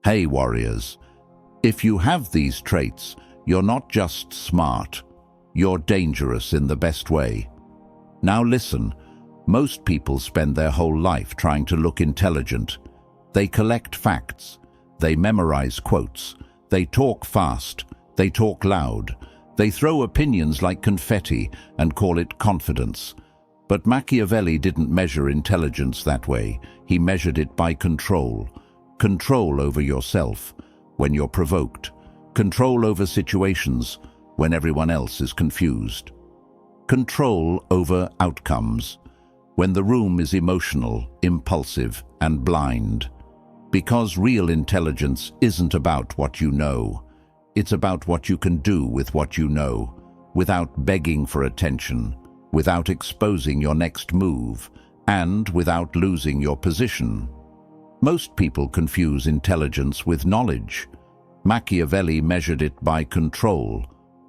Hey warriors, if you have these traits, you're not just smart, you're dangerous in the best way. Now listen, most people spend their whole life trying to look intelligent. They collect facts, they memorize quotes, they talk fast, they talk loud, they throw opinions like confetti and call it confidence. But Machiavelli didn't measure intelligence that way. He measured it by control. Control over yourself when you're provoked. Control over situations when everyone else is confused. Control over outcomes when the room is emotional, impulsive, and blind. Because real intelligence isn't about what you know. It's about what you can do with what you know, without begging for attention, without exposing your next move, and without losing your position. Most people confuse intelligence with knowledge. Machiavelli measured it by control,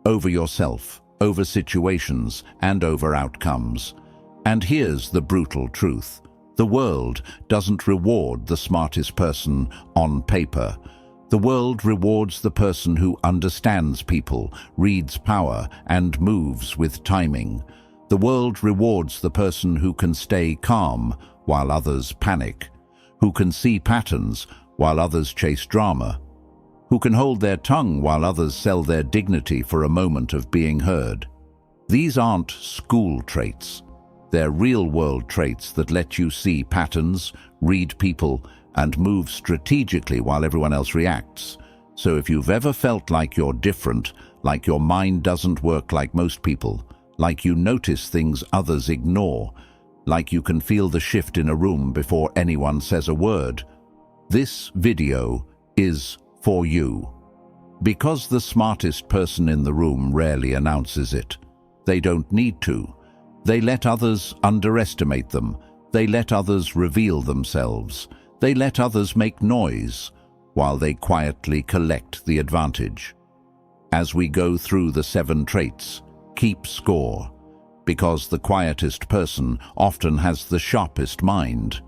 over yourself, over situations, and over outcomes. And here's the brutal truth. The world doesn't reward the smartest person on paper. The world rewards the person who understands people, reads power, and moves with timing. The world rewards the person who can stay calm while others panic, who can see patterns while others chase drama, who can hold their tongue while others sell their dignity for a moment of being heard. These aren't school traits. They're real-world traits that let you see patterns, read people, and move strategically while everyone else reacts. So if you've ever felt like you're different, like your mind doesn't work like most people, like you notice things others ignore, like you can feel the shift in a room before anyone says a word, this video is for you. Because the smartest person in the room rarely announces it. They don't need to. They let others underestimate them. They let others reveal themselves. They let others make noise, while they quietly collect the advantage. As we go through the 7 traits, keep score, because the quietest person often has the sharpest mind.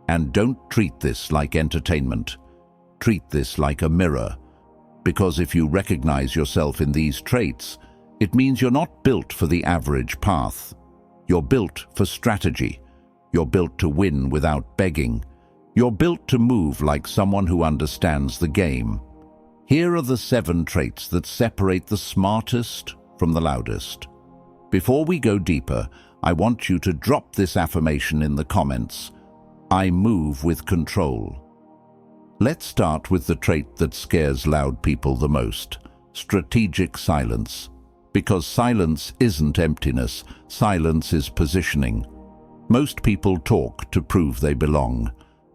And don't treat this like entertainment. Treat this like a mirror, because if you recognize yourself in these traits, it means you're not built for the average path. You're built for strategy. You're built to win without begging. You're built to move like someone who understands the game. Here are the 7 traits that separate the smartest from the loudest. Before we go deeper, I want you to drop this affirmation in the comments. I move with control. Let's start with the trait that scares loud people the most, strategic silence. Because silence isn't emptiness, silence is positioning. Most people talk to prove they belong.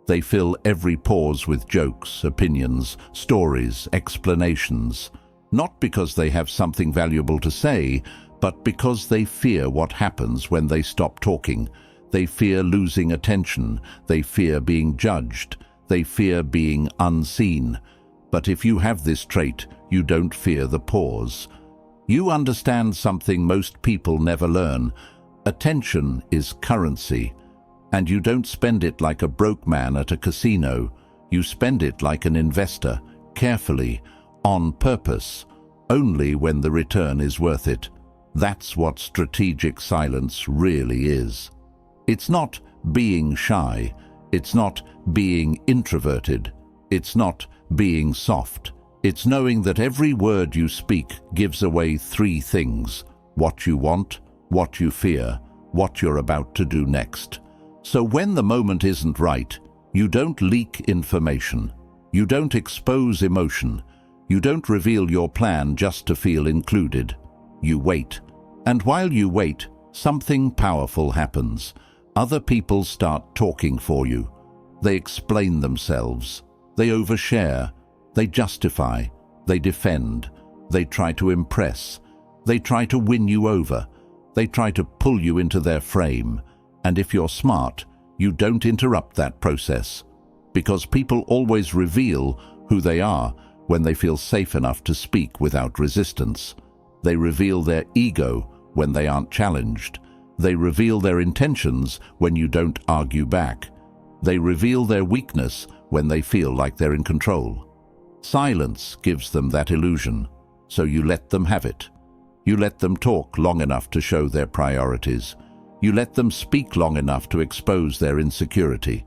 They fill every pause with jokes, opinions, stories, explanations. Not because they have something valuable to say, but because they fear what happens when they stop talking. They fear losing attention. They fear being judged. They fear being unseen. But if you have this trait, you don't fear the pause. You understand something most people never learn. Attention is currency. And you don't spend it like a broke man at a casino. You spend it like an investor, carefully, on purpose, only when the return is worth it. That's what strategic silence really is. It's not being shy. It's not being introverted. It's not being soft. It's knowing that every word you speak gives away 3 things: what you want, what you fear, what you're about to do next. So when the moment isn't right, you don't leak information. You don't expose emotion. You don't reveal your plan just to feel included. You wait. And while you wait, something powerful happens. Other people start talking for you. They explain themselves. They overshare. They justify. They defend. They try to impress. They try to win you over. They try to pull you into their frame. And if you're smart, you don't interrupt that process. Because people always reveal who they are when they feel safe enough to speak without resistance. They reveal their ego when they aren't challenged. They reveal their intentions when you don't argue back. They reveal their weakness when they feel like they're in control. Silence gives them that illusion, so you let them have it. You let them talk long enough to show their priorities. You let them speak long enough to expose their insecurity.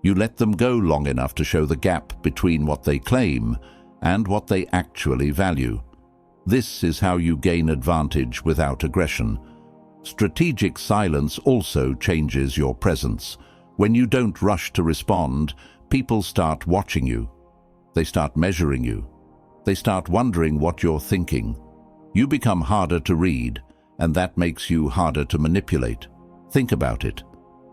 You let them go long enough to show the gap between what they claim and what they actually value. This is how you gain advantage without aggression. Strategic silence also changes your presence. When you don't rush to respond, people start watching you. They start measuring you. They start wondering what you're thinking. You become harder to read, and that makes you harder to manipulate. Think about it.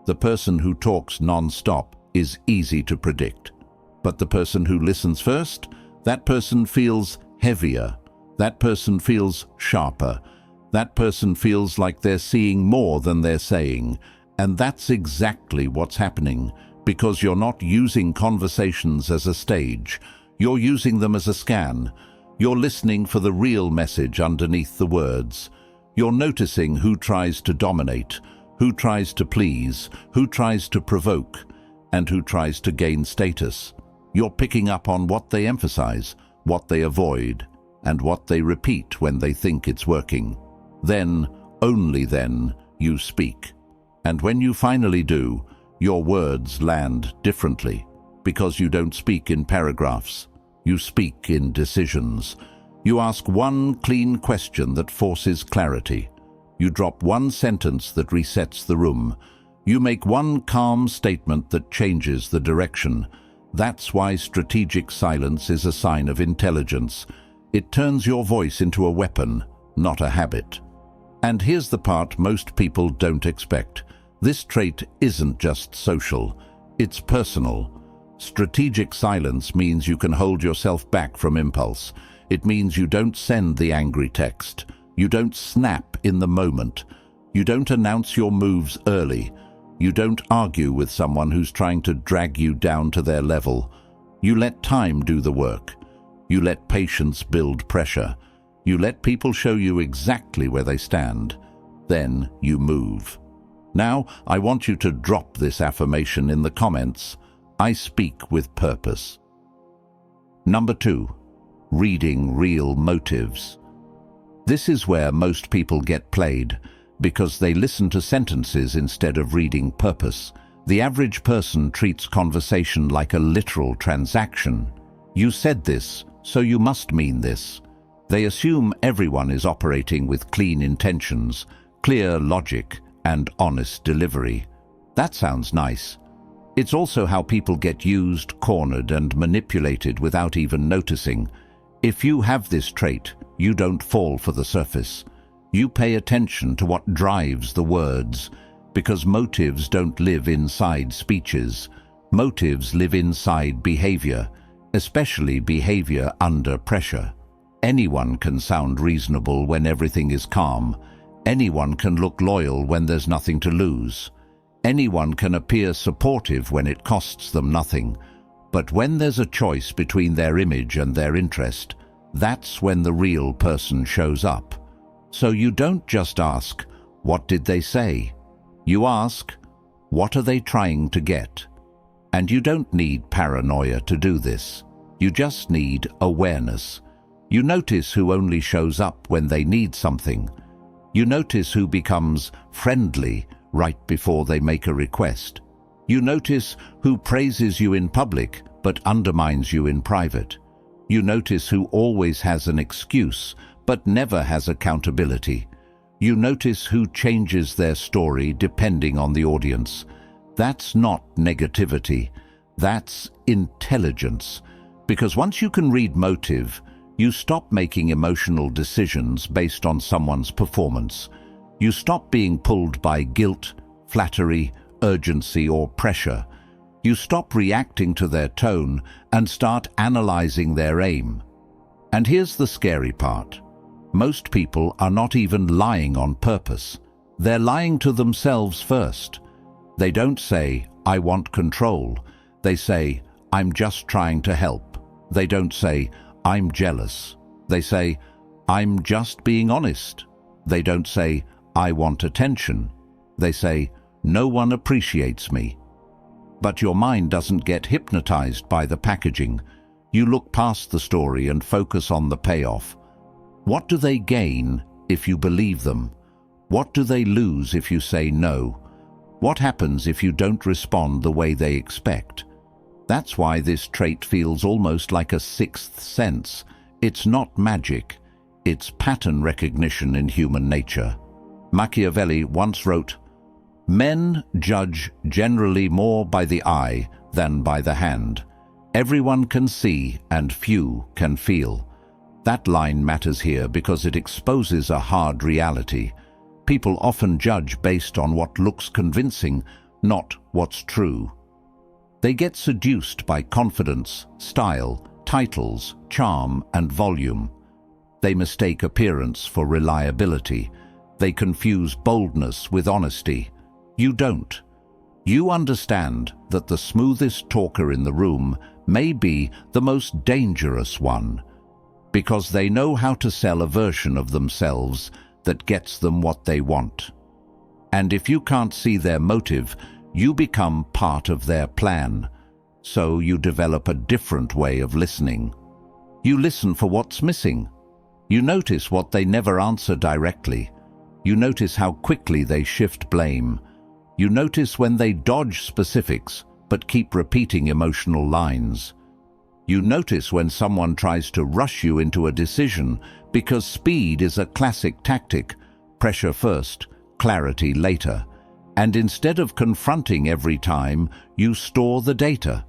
The person who talks non-stop is easy to predict. But the person who listens first, that person feels heavier. That person feels sharper. That person feels like they're seeing more than they're saying. And that's exactly what's happening, because you're not using conversations as a stage. You're using them as a scan. You're listening for the real message underneath the words. You're noticing who tries to dominate, who tries to please, who tries to provoke, and who tries to gain status. You're picking up on what they emphasize, what they avoid, and what they repeat when they think it's working. Then, only then, you speak. And when you finally do, your words land differently, because you don't speak in paragraphs. You speak in decisions. You ask one clean question that forces clarity. You drop one sentence that resets the room. You make one calm statement that changes the direction. That's why strategic silence is a sign of intelligence. It turns your voice into a weapon, not a habit. And here's the part most people don't expect. This trait isn't just social, it's personal. Strategic silence means you can hold yourself back from impulse. It means you don't send the angry text. You don't snap in the moment. You don't announce your moves early. You don't argue with someone who's trying to drag you down to their level. You let time do the work. You let patience build pressure. You let people show you exactly where they stand. Then you move. Now, I want you to drop this affirmation in the comments. I speak with purpose. Number 2, reading real motives. This is where most people get played, because they listen to sentences instead of reading purpose. The average person treats conversation like a literal transaction. You said this, so you must mean this. They assume everyone is operating with clean intentions, clear logic, and honest delivery. That sounds nice. It's also how people get used, cornered, and manipulated without even noticing. If you have this trait, you don't fall for the surface. You pay attention to what drives the words, because motives don't live inside speeches. Motives live inside behavior, especially behavior under pressure. Anyone can sound reasonable when everything is calm. Anyone can look loyal when there's nothing to lose. Anyone can appear supportive when it costs them nothing. But when there's a choice between their image and their interest, that's when the real person shows up. So you don't just ask, what did they say? You ask, what are they trying to get? And you don't need paranoia to do this. You just need awareness. You notice who only shows up when they need something. You notice who becomes friendly right before they make a request. You notice who praises you in public but undermines you in private. You notice who always has an excuse but never has accountability. You notice who changes their story depending on the audience. That's not negativity. That's intelligence. Because once you can read motive, you stop making emotional decisions based on someone's performance. You stop being pulled by guilt, flattery, urgency, or pressure. You stop reacting to their tone and start analyzing their aim. And here's the scary part. Most people are not even lying on purpose. They're lying to themselves first. They don't say, I want control. They say, I'm just trying to help. They don't say, I'm jealous. They say, I'm just being honest. They don't say, I want attention. They say, no one appreciates me. But your mind doesn't get hypnotized by the packaging. You look past the story and focus on the payoff. What do they gain if you believe them? What do they lose if you say no? What happens if you don't respond the way they expect? That's why this trait feels almost like a sixth sense. It's not magic. It's pattern recognition in human nature. Machiavelli once wrote, "Men judge generally more by the eye than by the hand. Everyone can see and few can feel." That line matters here because it exposes a hard reality. People often judge based on what looks convincing, not what's true. They get seduced by confidence, style, titles, charm, and volume. They mistake appearance for reliability. They confuse boldness with honesty. You don't. You understand that the smoothest talker in the room may be the most dangerous one, because they know how to sell a version of themselves that gets them what they want. And if you can't see their motive, you become part of their plan. So you develop a different way of listening. You listen for what's missing. You notice what they never answer directly. You notice how quickly they shift blame. You notice when they dodge specifics but keep repeating emotional lines. You notice when someone tries to rush you into a decision because speed is a classic tactic: pressure first, clarity later. And instead of confronting every time, you store the data.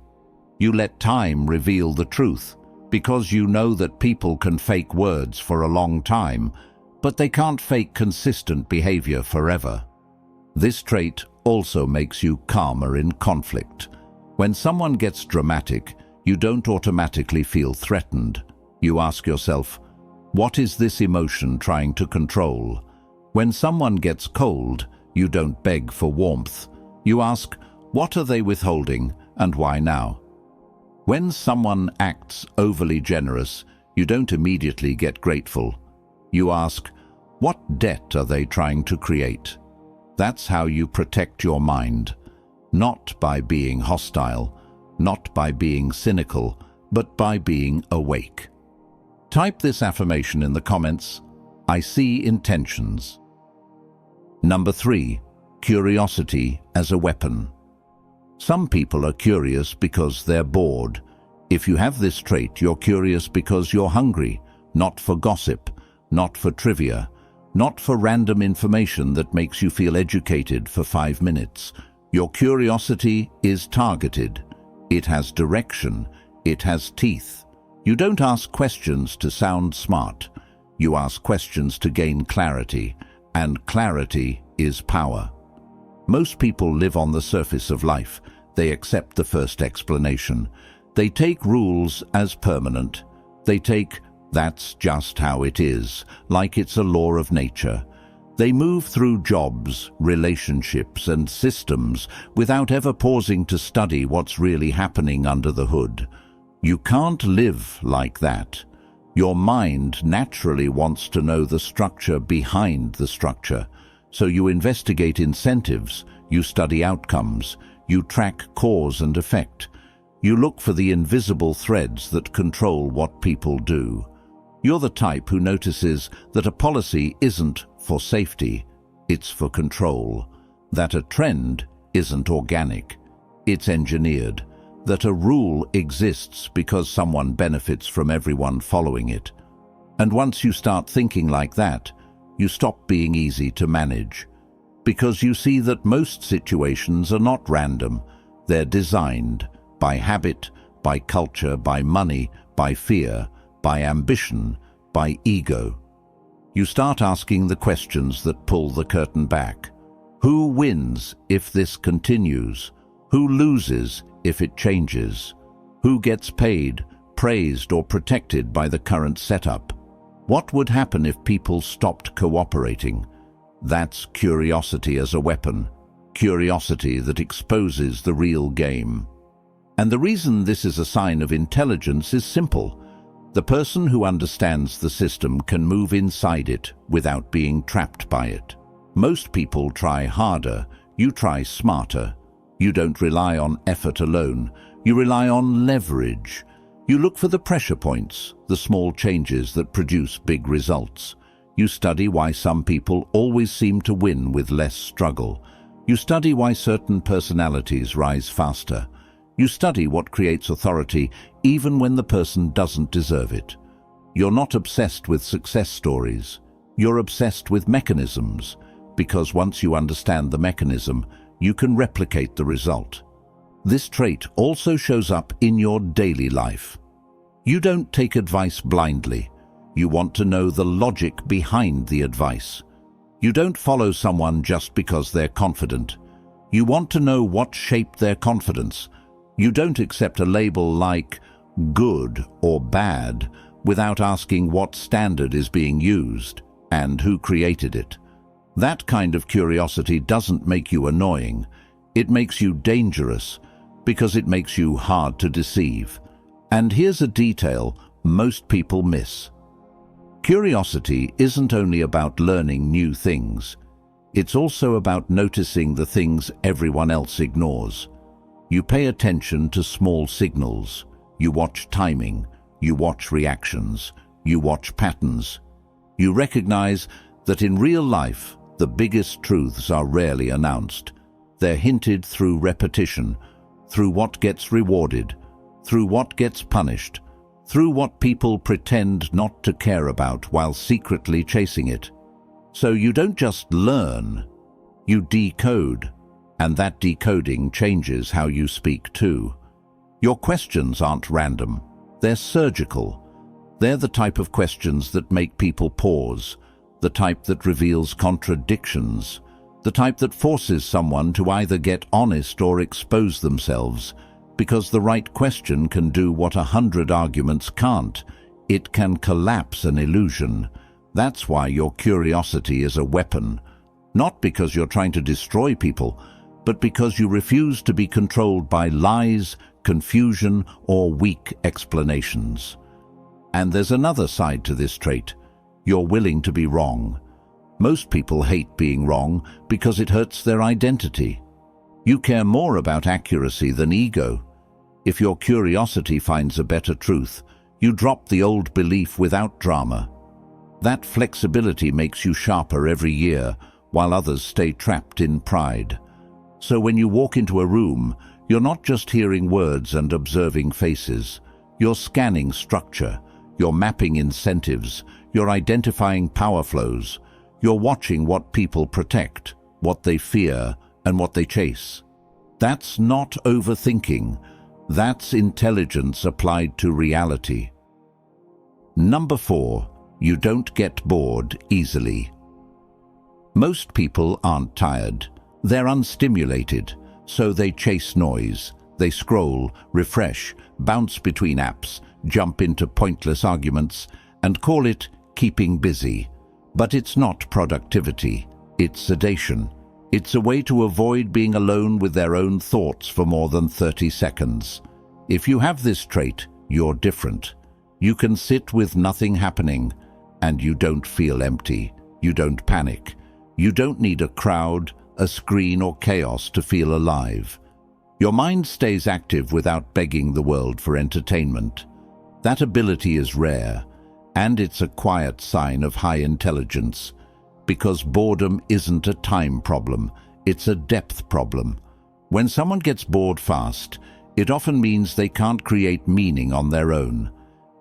You let time reveal the truth, because you know that people can fake words for a long time, but they can't fake consistent behavior forever. This trait also makes you calmer in conflict. When someone gets dramatic, you don't automatically feel threatened. You ask yourself, what is this emotion trying to control? When someone gets cold, you don't beg for warmth. You ask, what are they withholding and why now? When someone acts overly generous, you don't immediately get grateful. You ask, what debt are they trying to create? That's how you protect your mind. Not by being hostile, not by being cynical, but by being awake. Type this affirmation in the comments. I see intentions. Number 3, curiosity as a weapon. Some people are curious because they're bored. If you have this trait, you're curious because you're hungry, not for gossip, not for trivia, not for random information that makes you feel educated for 5 minutes. Your curiosity is targeted. It has direction. It has teeth. You don't ask questions to sound smart. You ask questions to gain clarity, and clarity is power. Most people live on the surface of life. They accept the first explanation. They take rules as permanent. They take, that's just how it is, like it's a law of nature. They move through jobs, relationships, and systems without ever pausing to study what's really happening under the hood. You can't live like that. Your mind naturally wants to know the structure behind the structure. So you investigate incentives, you study outcomes, you track cause and effect. You look for the invisible threads that control what people do. You're the type who notices that a policy isn't for safety, it's for control. That a trend isn't organic, it's engineered. That a rule exists because someone benefits from everyone following it. And once you start thinking like that, you stop being easy to manage. Because you see that most situations are not random. They're designed by habit, by culture, by money, by fear, by ambition, by ego. You start asking the questions that pull the curtain back. Who wins if this continues? Who loses if it changes? Who gets paid, praised, or protected by the current setup? What would happen if people stopped cooperating? That's curiosity as a weapon. Curiosity that exposes the real game. And the reason this is a sign of intelligence is simple. The person who understands the system can move inside it without being trapped by it. Most people try harder. You try smarter. You don't rely on effort alone. You rely on leverage. You look for the pressure points, the small changes that produce big results. You study why some people always seem to win with less struggle. You study why certain personalities rise faster. You study what creates authority even when the person doesn't deserve it. You're not obsessed with success stories. You're obsessed with mechanisms, because once you understand the mechanism, you can replicate the result. This trait also shows up in your daily life. You don't take advice blindly. You want to know the logic behind the advice. You don't follow someone just because they're confident. You want to know what shaped their confidence. You don't accept a label like good or bad without asking what standard is being used and who created it. That kind of curiosity doesn't make you annoying. It makes you dangerous because it makes you hard to deceive. And here's a detail most people miss. Curiosity isn't only about learning new things. It's also about noticing the things everyone else ignores. You pay attention to small signals. You watch timing. You watch reactions. You watch patterns. You recognize that in real life, the biggest truths are rarely announced. They're hinted through repetition, through what gets rewarded, through what gets punished, through what people pretend not to care about while secretly chasing it. So you don't just learn, you decode, and that decoding changes how you speak too. Your questions aren't random, they're surgical. They're the type of questions that make people pause, the type that reveals contradictions, the type that forces someone to either get honest or expose themselves, because the right question can do what 100 arguments can't. It can collapse an illusion. That's why your curiosity is a weapon, not because you're trying to destroy people, but because you refuse to be controlled by lies, confusion, or weak explanations. And there's another side to this trait. You're willing to be wrong. Most people hate being wrong because it hurts their identity. You care more about accuracy than ego. If your curiosity finds a better truth, you drop the old belief without drama. That flexibility makes you sharper every year, while others stay trapped in pride. So when you walk into a room, you're not just hearing words and observing faces. You're scanning structure. You're mapping incentives. You're identifying power flows. You're watching what people protect, what they fear, and what they chase. That's not overthinking. That's intelligence applied to reality. Number 4, you don't get bored easily. Most people aren't tired. They're unstimulated, so they chase noise. They scroll, refresh, bounce between apps, jump into pointless arguments, and call it keeping busy. But it's not productivity. It's sedation. It's a way to avoid being alone with their own thoughts for more than 30 seconds. If you have this trait, you're different. You can sit with nothing happening, and you don't feel empty. You don't panic. You don't need a crowd, a screen, or chaos to feel alive. Your mind stays active without begging the world for entertainment. That ability is rare, and it's a quiet sign of high intelligence, because boredom isn't a time problem, it's a depth problem. When someone gets bored fast, it often means they can't create meaning on their own.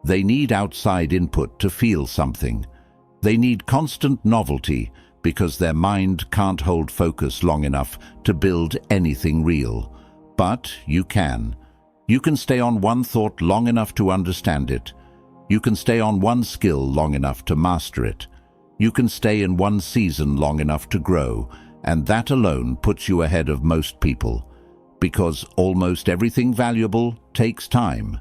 They need outside input to feel something. They need constant novelty because their mind can't hold focus long enough to build anything real. But you can. You can stay on one thought long enough to understand it. You can stay on one skill long enough to master it. You can stay in one season long enough to grow, and that alone puts you ahead of most people. Because almost everything valuable takes time.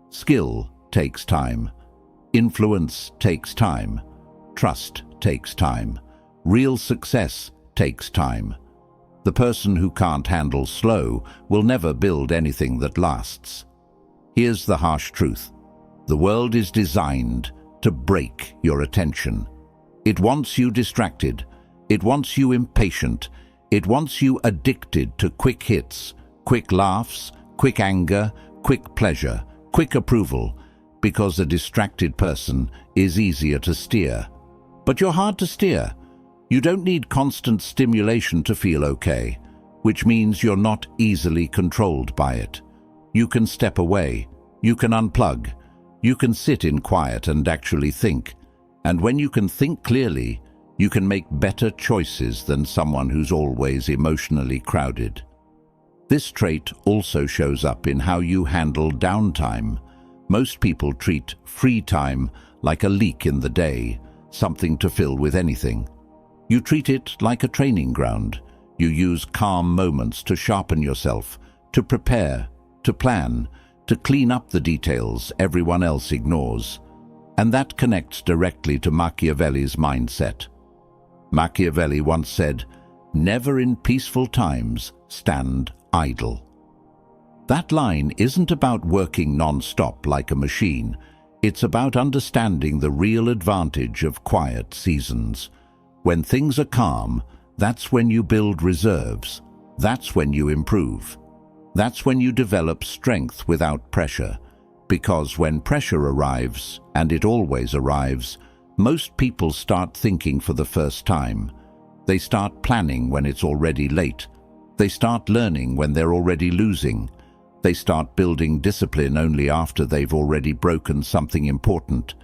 Skill takes time. Influence takes time. Trust takes time. Real success takes time. The person who can't handle slow will never build anything that lasts. Here's the harsh truth. The world is designed to break your attention. It wants you distracted. It wants you impatient. It wants you addicted to quick hits, quick laughs, quick anger, quick pleasure, quick approval, because a distracted person is easier to steer. But you're hard to steer. You don't need constant stimulation to feel okay, which means you're not easily controlled by it. You can step away, you can unplug, you can sit in quiet and actually think. And when you can think clearly, you can make better choices than someone who's always emotionally crowded. This trait also shows up in how you handle downtime. Most people treat free time like a leak in the day, something to fill with anything. You treat it like a training ground. You use calm moments to sharpen yourself, to prepare, to plan, to clean up the details everyone else ignores. And that connects directly to Machiavelli's mindset. Machiavelli once said, "Never in peaceful times stand idle." That line isn't about working non-stop like a machine. It's about understanding the real advantage of quiet seasons. When things are calm, that's when you build reserves. That's when you improve. That's when you develop strength without pressure. Because when pressure arrives, and it always arrives, most people start thinking for the first time. They start planning when it's already late. They start learning when they're already losing. They start building discipline only after they've already broken something important.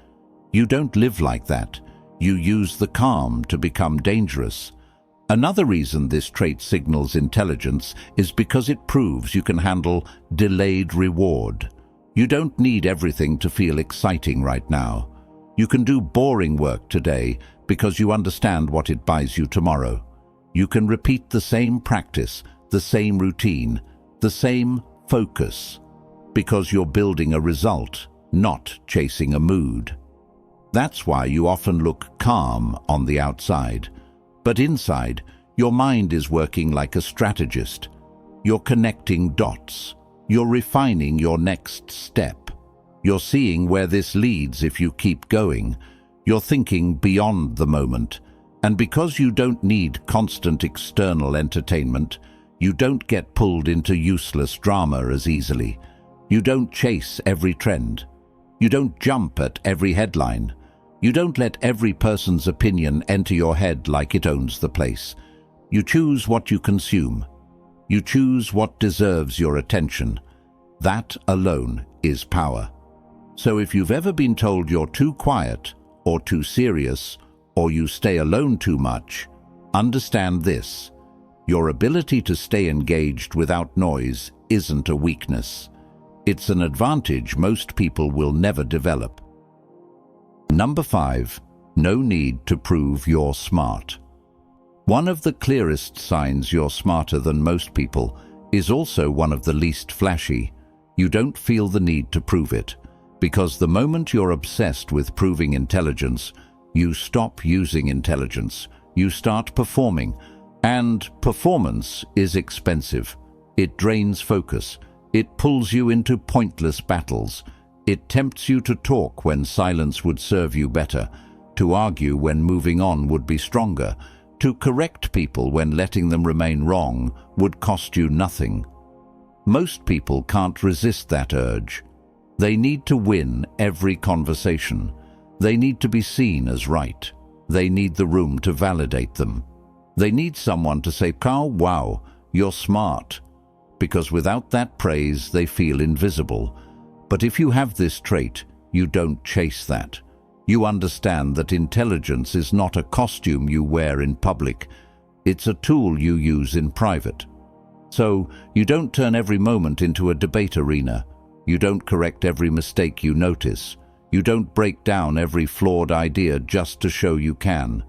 You don't live like that. You use the calm to become dangerous. Another reason this trait signals intelligence is because it proves you can handle delayed reward. You don't need everything to feel exciting right now. You can do boring work today because you understand what it buys you tomorrow. You can repeat the same practice, the same routine, the same focus, because you're building a result, not chasing a mood. That's why you often look calm on the outside, but inside, your mind is working like a strategist. You're connecting dots. You're refining your next step. You're seeing where this leads if you keep going. You're thinking beyond the moment. And because you don't need constant external entertainment, you don't get pulled into useless drama as easily. You don't chase every trend. You don't jump at every headline. You don't let every person's opinion enter your head like it owns the place. You choose what you consume. You choose what deserves your attention. That alone is power. So if you've ever been told you're too quiet, or too serious, or you stay alone too much, understand this. Your ability to stay engaged without noise isn't a weakness. It's an advantage most people will never develop. Number 5. No need to prove you're smart. One of the clearest signs you're smarter than most people is also one of the least flashy. You don't feel the need to prove it, because the moment you're obsessed with proving intelligence, you stop using intelligence. You start performing, and performance is expensive. It drains focus. It pulls you into pointless battles. It tempts you to talk when silence would serve you better, to argue when moving on would be stronger, to correct people when letting them remain wrong would cost you nothing. Most people can't resist that urge. They need to win every conversation. They need to be seen as right. They need the room to validate them. They need someone to say, "Carl, wow, you're smart." Because without that praise, they feel invisible. But if you have this trait, you don't chase that. You understand that intelligence is not a costume you wear in public. It's a tool you use in private. So you don't turn every moment into a debate arena. You don't correct every mistake you notice. You don't break down every flawed idea just to show you can.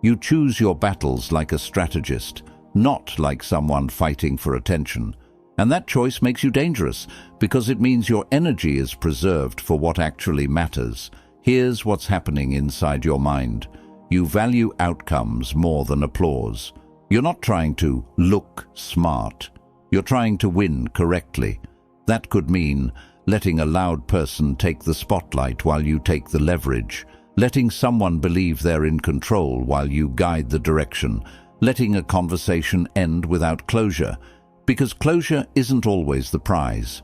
You choose your battles like a strategist, not like someone fighting for attention. And that choice makes you dangerous, because it means your energy is preserved for what actually matters. Here's what's happening inside your mind. You value outcomes more than applause. You're not trying to look smart. You're trying to win correctly. That could mean letting a loud person take the spotlight while you take the leverage, letting someone believe they're in control while you guide the direction, letting a conversation end without closure, because closure isn't always the prize.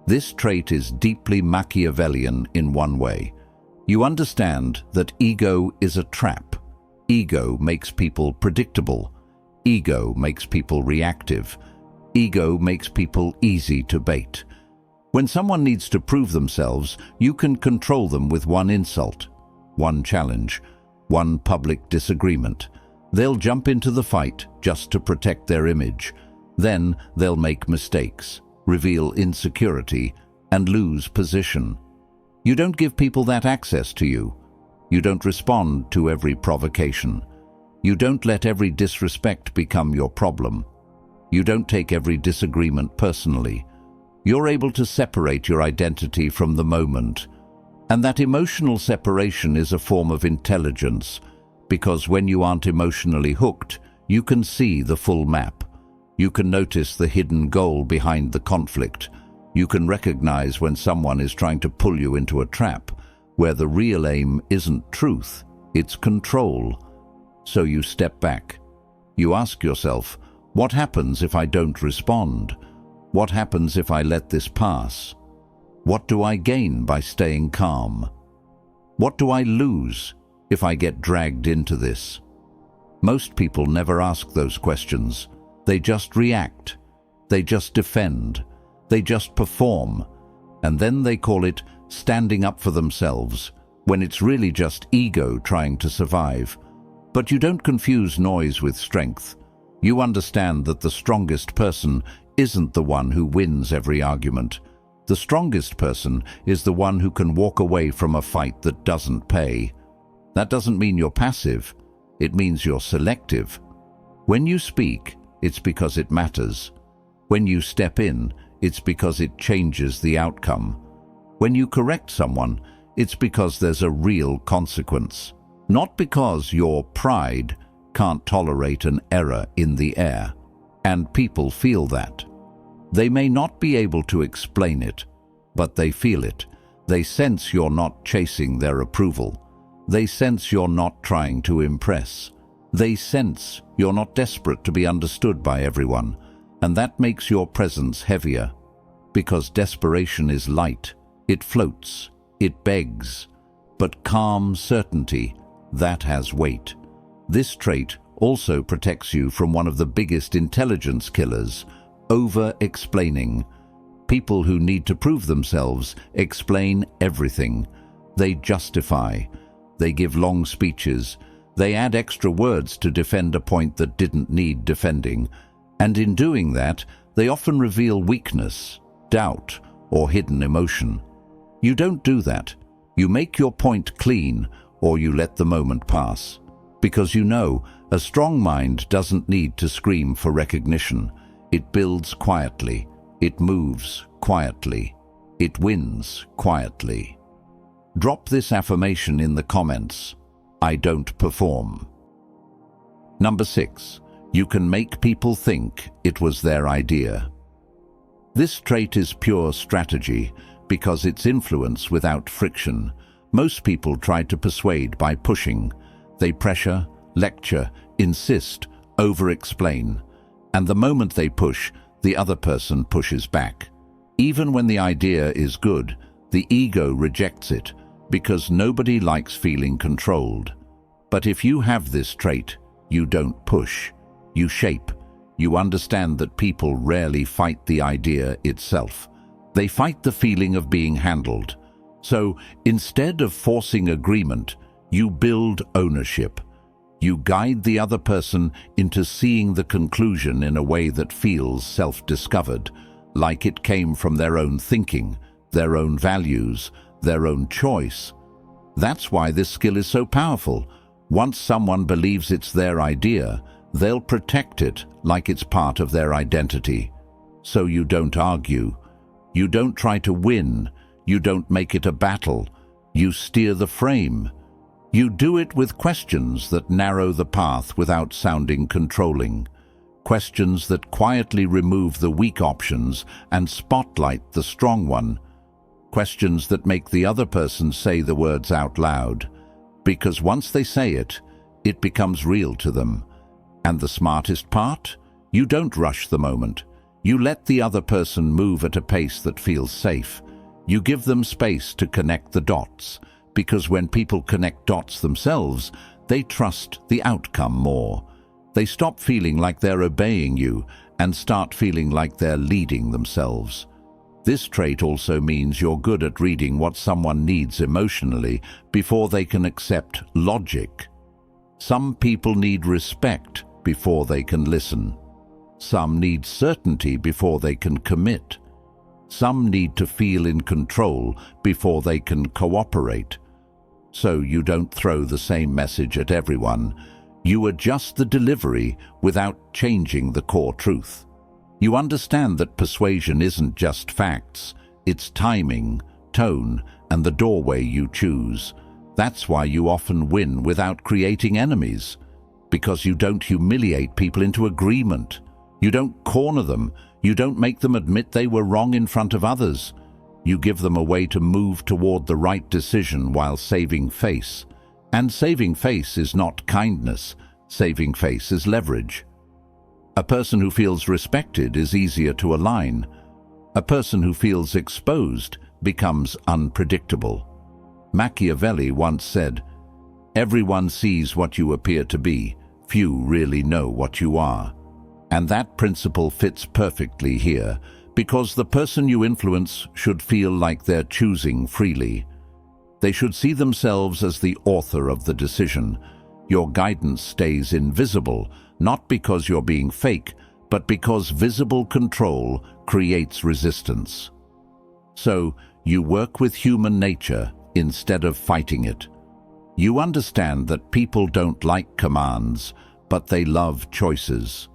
This trait is deeply Machiavellian in one way. You understand that ego is a trap. Ego makes people predictable. Ego makes people reactive. Ego makes people easy to bait. When someone needs to prove themselves, you can control them with one insult, one challenge, one public disagreement. They'll jump into the fight just to protect their image. Then they'll make mistakes, reveal insecurity, and lose position. You don't give people that access to you. You don't respond to every provocation. You don't let every disrespect become your problem. You don't take every disagreement personally. You're able to separate your identity from the moment. And that emotional separation is a form of intelligence, because when you aren't emotionally hooked, you can see the full map. You can notice the hidden goal behind the conflict. You can recognize when someone is trying to pull you into a trap, where the real aim isn't truth, it's control. So you step back. You ask yourself, what happens if I don't respond? What happens if I let this pass? What do I gain by staying calm? What do I lose if I get dragged into this? Most people never ask those questions. They just react. They just defend. They just perform. And then they call it standing up for themselves, when it's really just ego trying to survive. But you don't confuse noise with strength. You understand that the strongest person isn't the one who wins every argument. The strongest person is the one who can walk away from a fight that doesn't pay. That doesn't mean you're passive. It means you're selective. When you speak, it's because it matters. When you step in, it's because it changes the outcome. When you correct someone, it's because there's a real consequence. Not because your pride can't tolerate an error in the air. And people feel that. They may not be able to explain it, but they feel it. They sense you're not chasing their approval. They sense you're not trying to impress. They sense you're not desperate to be understood by everyone, and that makes your presence heavier. Because desperation is light, it floats, it begs. But calm certainty, that has weight. This trait also protects you from one of the biggest intelligence killers, over-explaining. People who need to prove themselves explain everything. They justify. They give long speeches. They add extra words to defend a point that didn't need defending. And in doing that, they often reveal weakness, doubt, or hidden emotion. You don't do that. You make your point clean, or you let the moment pass. Because you know, a strong mind doesn't need to scream for recognition. It builds quietly. It moves quietly. It wins quietly. Drop this affirmation in the comments. I don't perform. Number 6. You can make people think it was their idea. This trait is pure strategy because it's influence without friction. Most people try to persuade by pushing. They pressure, lecture, insist, over-explain. And the moment they push, the other person pushes back. Even when the idea is good, the ego rejects it because nobody likes feeling controlled. But if you have this trait, you don't push. You shape. You understand that people rarely fight the idea itself. They fight the feeling of being handled. So instead of forcing agreement, you build ownership. You guide the other person into seeing the conclusion in a way that feels self-discovered, like it came from their own thinking, their own values, their own choice. That's why this skill is so powerful. Once someone believes it's their idea, they'll protect it like it's part of their identity. So you don't argue. You don't try to win. You don't make it a battle. You steer the frame. You do it with questions that narrow the path without sounding controlling. Questions that quietly remove the weak options and spotlight the strong one. Questions that make the other person say the words out loud. Because once they say it, it becomes real to them. And the smartest part? You don't rush the moment. You let the other person move at a pace that feels safe. You give them space to connect the dots, because when people connect dots themselves, they trust the outcome more. They stop feeling like they're obeying you and start feeling like they're leading themselves. This trait also means you're good at reading what someone needs emotionally before they can accept logic. Some people need respect before they can listen. Some need certainty before they can commit. Some need to feel in control before they can cooperate. So you don't throw the same message at everyone. You adjust the delivery without changing the core truth. You understand that persuasion isn't just facts, it's timing, tone, and the doorway you choose. That's why you often win without creating enemies, because you don't humiliate people into agreement. You don't corner them. You don't make them admit they were wrong in front of others. You give them a way to move toward the right decision while saving face. And saving face is not kindness. Saving face is leverage. A person who feels respected is easier to align. A person who feels exposed becomes unpredictable. Machiavelli once said, "Everyone sees what you appear to be. Few really know what you are." And that principle fits perfectly here, because the person you influence should feel like they're choosing freely. They should see themselves as the author of the decision. Your guidance stays invisible, not because you're being fake, but because visible control creates resistance. So, you work with human nature instead of fighting it. You understand that people don't like commands, but they love choices.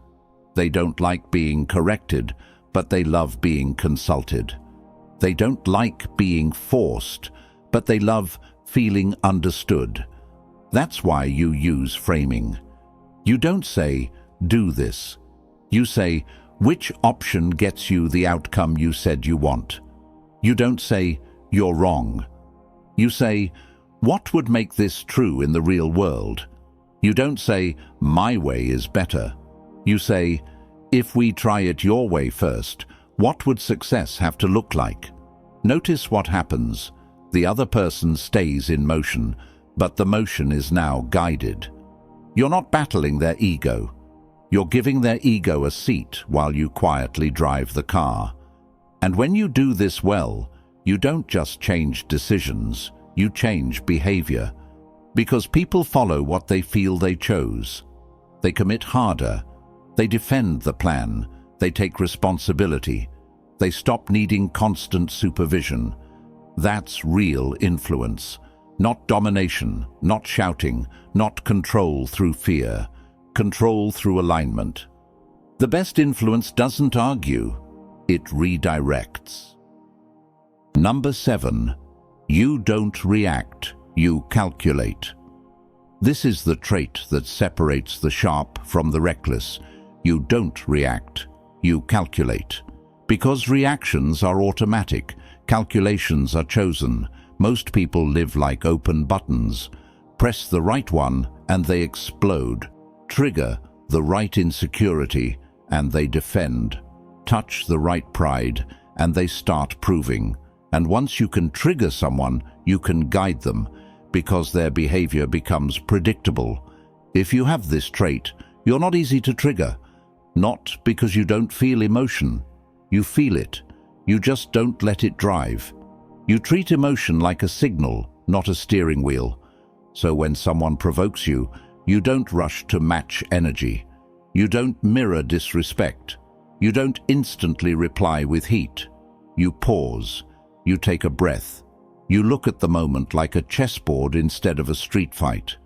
They don't like being corrected, but they love being consulted. They don't like being forced, but they love feeling understood. That's why you use framing. You don't say, "Do this." You say, "Which option gets you the outcome you said you want?" You don't say, "You're wrong." You say, "What would make this true in the real world?" You don't say, "My way is better." You say, "If we try it your way first, what would success have to look like?" Notice what happens. The other person stays in motion, but the motion is now guided. You're not battling their ego. You're giving their ego a seat while you quietly drive the car. And when you do this well, you don't just change decisions, you change behavior. Because people follow what they feel they chose. They commit harder. They defend the plan. They take responsibility. They stop needing constant supervision. That's real influence. Not domination, not shouting, not control through fear. Control through alignment. The best influence doesn't argue. It redirects. Number 7. You don't react, you calculate. This is the trait that separates the sharp from the reckless. You don't react, you calculate. Because reactions are automatic, calculations are chosen. Most people live like open buttons. Press the right one and they explode. Trigger the right insecurity and they defend. Touch the right pride and they start proving. And once you can trigger someone, you can guide them, because their behavior becomes predictable. If you have this trait, you're not easy to trigger. Not because you don't feel emotion. You feel it. You just don't let it drive. You treat emotion like a signal, not a steering wheel. So when someone provokes you, you don't rush to match energy. You don't mirror disrespect. You don't instantly reply with heat. You pause. You take a breath. You look at the moment like a chessboard instead of a street fight.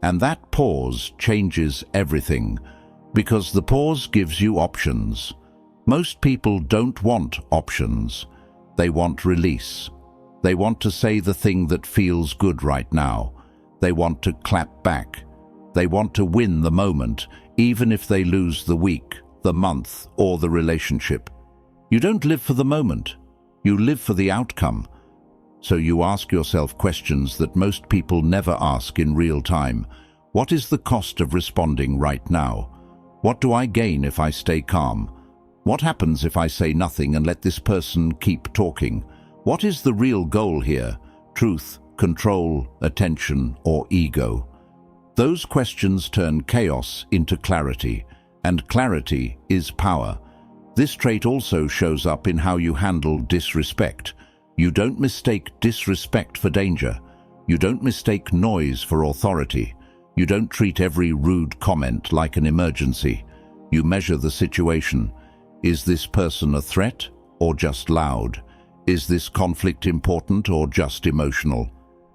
And that pause changes everything, because the pause gives you options. Most people don't want options. They want release. They want to say the thing that feels good right now. They want to clap back. They want to win the moment, even if they lose the week, the month, or the relationship. You don't live for the moment. You live for the outcome. So you ask yourself questions that most people never ask in real time. What is the cost of responding right now? What do I gain if I stay calm? What happens if I say nothing and let this person keep talking? What is the real goal here? Truth, control, attention, or ego? Those questions turn chaos into clarity, and clarity is power. This trait also shows up in how you handle disrespect. You don't mistake disrespect for danger. You don't mistake noise for authority. You don't treat every rude comment like an emergency. You measure the situation. Is this person a threat or just loud? Is this conflict important or just emotional?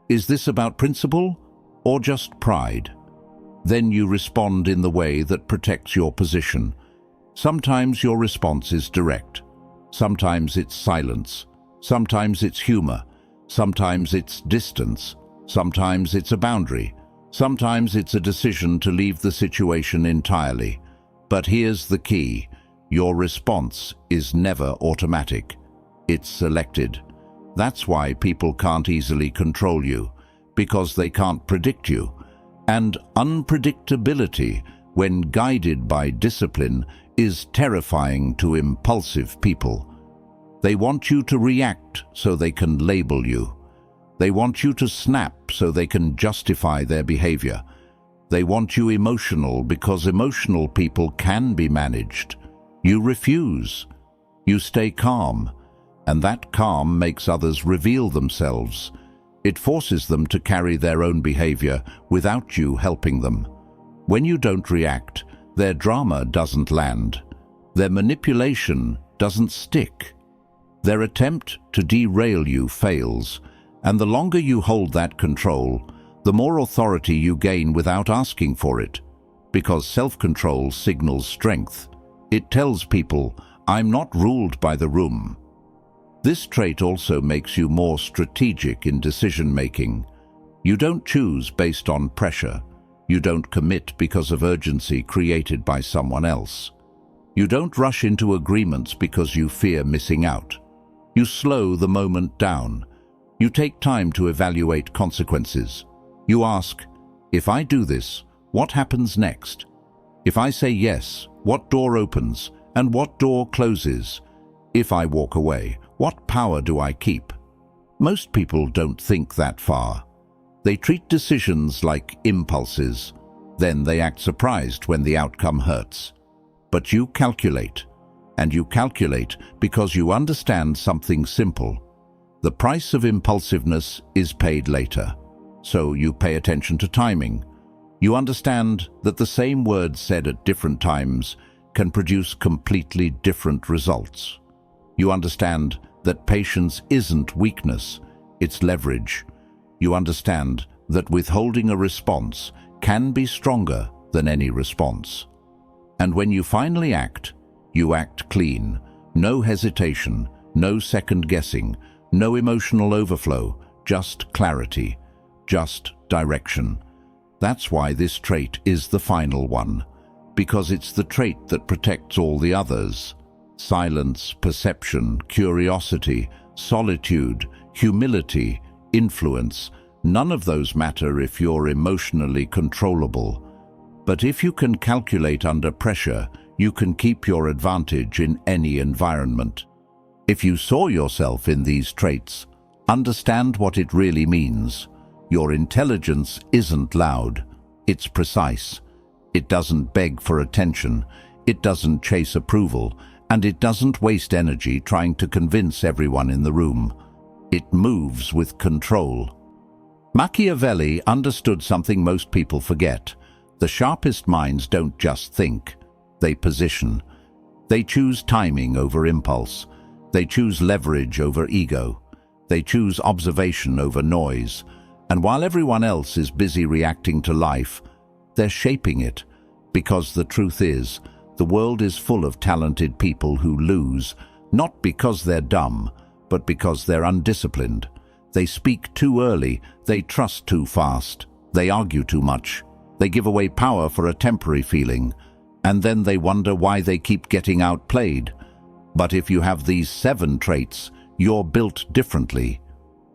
Is this about principle or just pride? Then you respond in the way that protects your position. Sometimes your response is direct. Sometimes it's silence. Sometimes it's humor. Sometimes it's distance. Sometimes it's a boundary. Sometimes it's a decision to leave the situation entirely. But here's the key. Your response is never automatic. It's selected. That's why people can't easily control you, because they can't predict you. And unpredictability, when guided by discipline, is terrifying to impulsive people. They want you to react so they can label you. They want you to snap so they can justify their behavior. They want you emotional because emotional people can be managed. You refuse. You stay calm, and that calm makes others reveal themselves. It forces them to carry their own behavior without you helping them. When you don't react, their drama doesn't land. Their manipulation doesn't stick. Their attempt to derail you fails, and the longer you hold that control, the more authority you gain without asking for it. Because self-control signals strength. It tells people, I'm not ruled by the room. This trait also makes you more strategic in decision-making. You don't choose based on pressure. You don't commit because of urgency created by someone else. You don't rush into agreements because you fear missing out. You slow the moment down. You take time to evaluate consequences. You ask, if I do this, what happens next? If I say yes, what door opens and what door closes? If I walk away, what power do I keep? Most people don't think that far. They treat decisions like impulses. Then they act surprised when the outcome hurts. But you calculate. And you calculate because you understand something simple. The price of impulsiveness is paid later. So you pay attention to timing. You understand that the same words said at different times can produce completely different results. You understand that patience isn't weakness, it's leverage. You understand that withholding a response can be stronger than any response. And when you finally act, you act clean. No hesitation, no second guessing, no emotional overflow, just clarity, just direction. That's why this trait is the final one, because it's the trait that protects all the others. Silence, perception, curiosity, solitude, humility, influence, none of those matter if you're emotionally controllable. But if you can calculate under pressure, you can keep your advantage in any environment. If you saw yourself in these traits, understand what it really means. Your intelligence isn't loud, it's precise. It doesn't beg for attention, it doesn't chase approval, and it doesn't waste energy trying to convince everyone in the room. It moves with control. Machiavelli understood something most people forget. The sharpest minds don't just think, they position. They choose timing over impulse. They choose leverage over ego. They choose observation over noise. And while everyone else is busy reacting to life, they're shaping it. Because the truth is, the world is full of talented people who lose, not because they're dumb, but because they're undisciplined. They speak too early, they trust too fast, they argue too much, they give away power for a temporary feeling, and then they wonder why they keep getting outplayed. But if you have these 7 traits, you're built differently.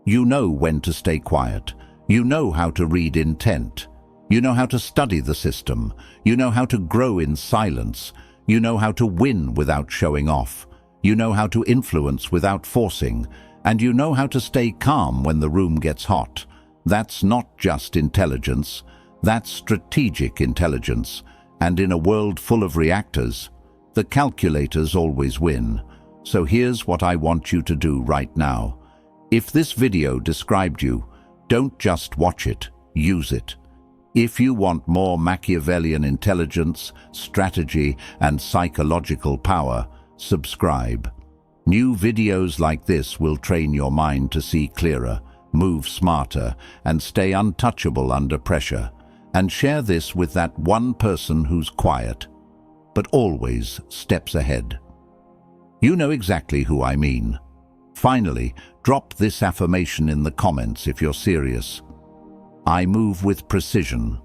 You know when to stay quiet. You know how to read intent. You know how to study the system. You know how to grow in silence. You know how to win without showing off. You know how to influence without forcing. And you know how to stay calm when the room gets hot. That's not just intelligence. That's strategic intelligence. And in a world full of reactors, the calculators always win. So here's what I want you to do right now. If this video described you, don't just watch it, use it. If you want more Machiavellian intelligence, strategy, and psychological power, subscribe. New videos like this will train your mind to see clearer, move smarter, and stay untouchable under pressure. And share this with that one person who's quiet, but always steps ahead. You know exactly who I mean. Finally, drop this affirmation in the comments if you're serious. I move with precision.